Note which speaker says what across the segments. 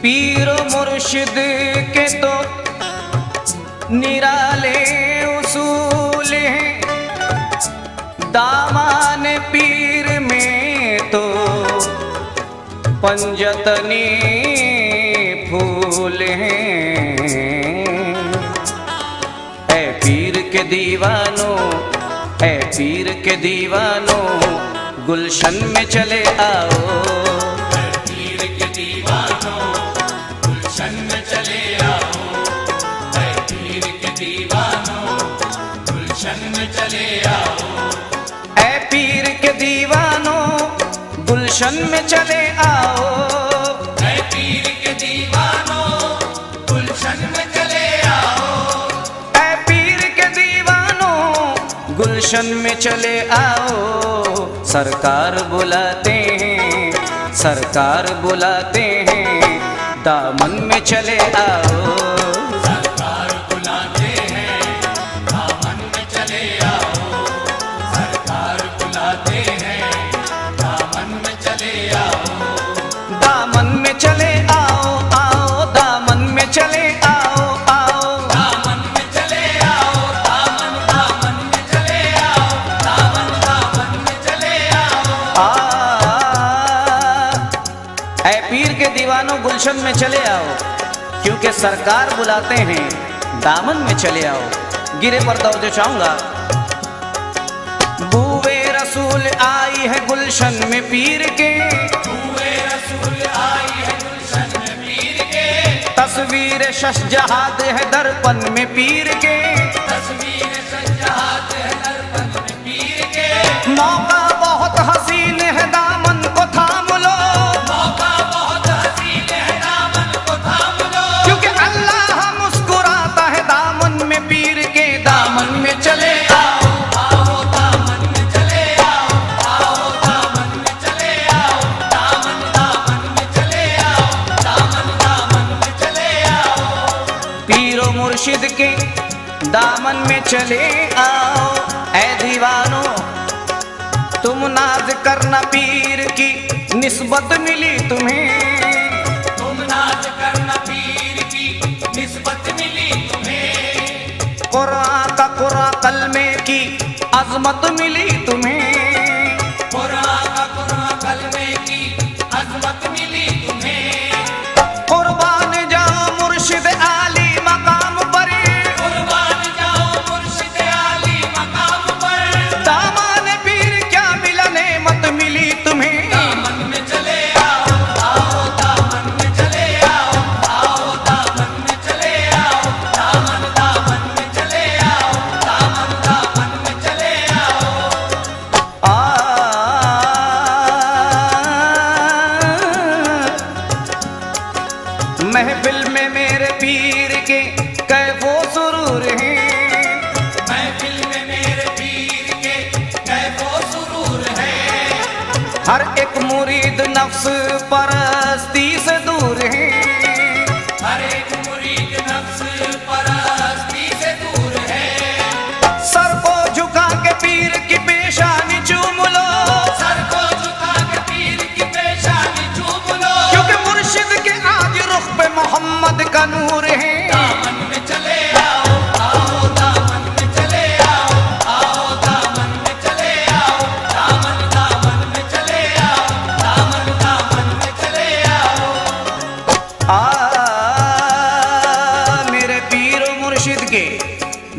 Speaker 1: पीरो मुर्शिद के तो निराले उसूल हैं, दामान पीर में तो पंजतनी फूल हैं। ऐ पीर के दीवानों, ऐ पीर के दीवानों, गुलशन में चले आओ।
Speaker 2: ऐ पीर के दीवानों, गुलशन में चले आओ। ऐ पीर के दीवानों, गुलशन में चले आओ।
Speaker 1: ऐ पीर के दीवानों, गुलशन में चले आओ।
Speaker 2: ऐ पीर के दीवानों, गुलशन में चले आओ।
Speaker 1: ऐ पीर के दीवानों, गुलशन में चले आओ। सरकार बुलाते हैं, सरकार बुलाते हैं, दामन में चले आओ।
Speaker 2: सरकार बुलाते हैं, दामन में चले आओ। सरकार बुलाते हैं, दामन में चले आओ।
Speaker 1: दामन में चले आओ, आओ, दामन में चले आओ, आओ।
Speaker 2: दामन में चले आओ, दामन दामन में चले आओ। दामन में चले आओ।
Speaker 1: ऐ पीर के दीवानों, गुलशन में चले आओ, क्योंकि सरकार बुलाते हैं, दामन में चले आओ। गिरे पर दौड़ चाहूंगा। बूवे रसूल आई है गुलशन में पीर के,
Speaker 2: हुए रसूल आई है गुलशन में पीर के।
Speaker 1: तस्वीर शशजहाद है दर्पण में पीर के।
Speaker 2: तस्वीर सज्जाद है दर्पण में पीर के।
Speaker 1: मौका बहुत हसीन है, दामन को थाम लो,
Speaker 2: मौका बहुत हसीन है, दामन को थाम लो।
Speaker 1: क्योंकि अल्लाह मुस्कुराता है दामन में पीर के। दामन में चले आओ,
Speaker 2: आओ दामन में चले आओ। आओ दामन में चले आओ। दामन में चले आओ। दामन में चले आओ।
Speaker 1: पीरो मुर्शिद के दामन में चले आओ। ऐ दीवानो, तुम नाज करना पीर की निस्बत मिली तुम्हें।
Speaker 2: तुम नाज करना पीर की निस्बत मिली तुम्हें।
Speaker 1: कुरान का कुरान कलमे की अजमत मिली तुम्हें।
Speaker 2: कुरान का कुरान कलमे की अजमत मिली तुम्हें।
Speaker 1: कुर्बान जाओ मुर्शिद आली मकाम पर,
Speaker 2: कुर्बान जाओ मुर्शिद आली मकाम पर।
Speaker 1: दामन पीर क्या मिला नेमत मिली तुम्हें।
Speaker 2: दामन में चले आओ, आओ दामन में चले आओ। आओ दामन में चले आओ। दामन में चले आओ। दामन में चले आओ।
Speaker 1: महफिल में मेरे पीर के कैफो सुरूर हैं।
Speaker 2: महफिल में मेरे पीर के कैफो सुरूर है।
Speaker 1: हर एक मुरीद नफ्स परस्ती से दूर है।
Speaker 2: हर एक मुरीद नफ्स परस्ती से दूर है।
Speaker 1: सर को झुका के पीर की पेशानी चूम लो,
Speaker 2: सर को झुका के पीर की पेशानी चूम लो।
Speaker 1: क्योंकि मुर्शिद के आज रुख पे मोहम्मद का नूर है।
Speaker 2: दामन में चले आओ, आओ दामन में चले आओ। आओ दामन में चले आओ। दामन में चले आओ। दामन में चले आओ।
Speaker 1: मेरे पीरो मुर्शिद के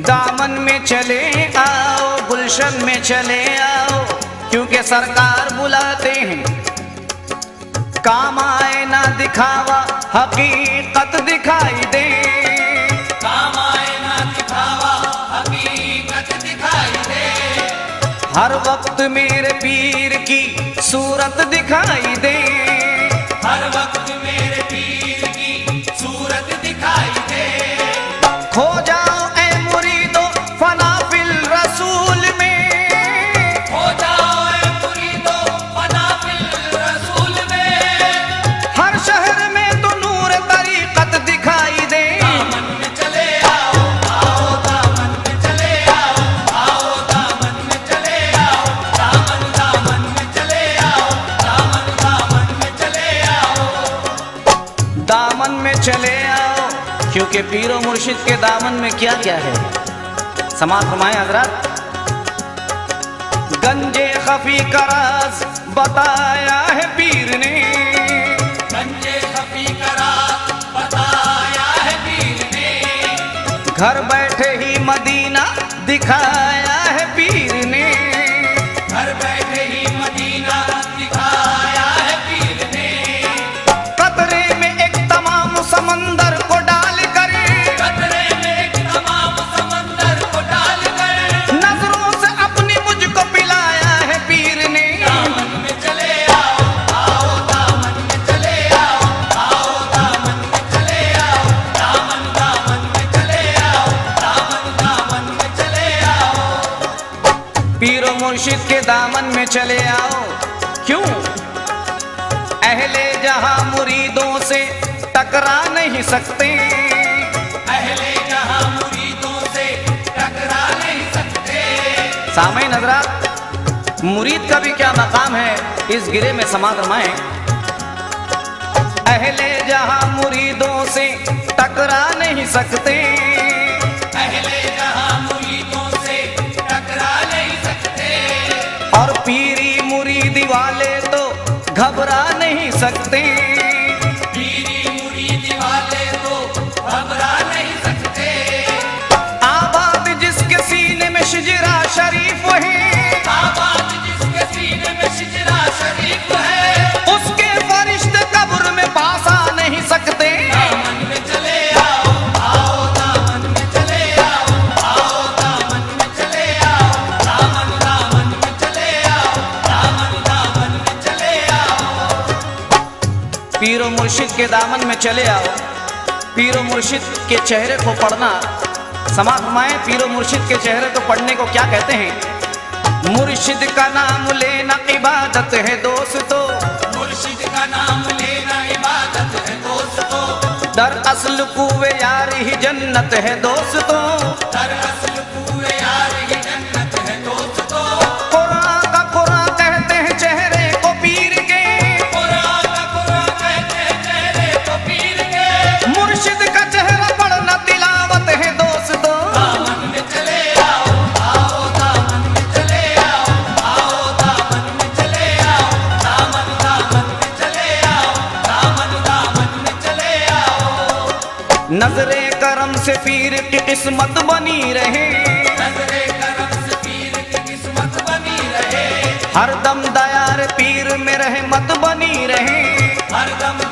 Speaker 1: दामन में चले आओ, गुलशन में चले आओ, क्योंकि सरकार बुलाते हैं। काम आए ना दिखावा, हकीकत दिखाई दे।
Speaker 2: काम आए ना दिखावा, हकीकत दिखाई दे।
Speaker 1: हर वक्त मेरे पीर की सूरत दिखाई दे।
Speaker 2: हर वक्त मेरे पीर की सूरत दिखाई दे।
Speaker 1: खो जाओ ऐ मुरीदो फना फिल रसूल में।
Speaker 2: हो जाओ ऐ मुरीदो फना फिल रसूल में।
Speaker 1: हर शहर में तो नूर तरीकत दिखाई दे।
Speaker 2: दामन में चले आओ, आओ दामन में चले आओ। आओ दामन में चले आओ। दामन
Speaker 1: क्योंकि पीरो मुर्शिद के दामन में क्या क्या है। समाज फरमाए हजरत, गंजे खफी का राज बताया है पीर ने,
Speaker 2: गंजे खफी का राज बताया है पीर ने,
Speaker 1: घर बैठे ही मदीना दिखाया है पीर ने,
Speaker 2: घर बैठे ही मदीना दिखाया है पीर ने,
Speaker 1: कतरे में एक तमाम समंदर को डाल कर,
Speaker 2: कतरे में एक तमाम समंदर को डाल कर,
Speaker 1: नजरों से अपनी मुझको पिलाया है पीर ने।
Speaker 2: दामन में चले आओ, आओ दामन में चले आओ, आओ दामन में चले आओ, दामन दामन में चले आओ, दामन दामन में चले आओ।
Speaker 1: पीरो मुर्शिद के दामन में चले आओ, क्यों? अहले जहां मुरीदों से टकरा नहीं सकते,
Speaker 2: अहले जहां मुरीदों से टकरा नहीं सकते।
Speaker 1: सामईन हज़रात, मुरीद का भी क्या मकाम है इस गिरे में समाज फरमाएं। अहले जहां मुरीदों से टकरा नहीं सकते,
Speaker 2: अहले जहां मुरीदों से टकरा नहीं सकते,
Speaker 1: और पीरी मुरीदी वाले तो घबरा नहीं सकते।
Speaker 2: पीरी मुरीदी वाले तो घबरा नहीं सकते।
Speaker 1: आबाद जिसके सीने में शिजरा शरीफ है,
Speaker 2: आबाद जिसके सीने में शिजरा शरीफ है,
Speaker 1: उसके फरिश्ते कब्र में पास आ नहीं सकते।
Speaker 2: दामन में चले आओ, आओ दामन में चले आओ, आओ दामन में चले आओ, दामन दामन में चले आओ, दामन दामन में चले आओ।
Speaker 1: पीरो मुर्शिद के दामन में चले आओ। पीरो मुर्शिद के चेहरे को पढ़ना, समाज फरमाएं, पीरो मुर्शिद के चेहरे को पढ़ने को क्या कहते हैं? मुर्शिद का नाम लेना इबादत है दोस्तों,
Speaker 2: मुर्शिद का नाम लेना इबादत है दोस्तों,
Speaker 1: दरअसल कुवे यार ही जन्नत है दोस्तों।
Speaker 2: दरअसल पूरे यार ही जन्नत है दोस्तों।
Speaker 1: कुरान का कुरान कहते हैं चेहरे को पीर के,
Speaker 2: कुरान का कुरान कहते हैं चेहरे को पीर के,
Speaker 1: मुर्शिद का चेहरा पढ़ना तिलावत है दोस्तों।
Speaker 2: दामन में चले आओ, आओ दामन में चले आओ, आओ दामन में चले आओ, दामन दामन में चले आओ, दामन दामन में चले आओ।
Speaker 1: नजरे करम से पीर की किस्मत बनी रहे,
Speaker 2: नजरे करम से पीर की किस्मत बनी रहे,
Speaker 1: हरदम दयार पीर में रहमत बनी रहे।
Speaker 2: हरदम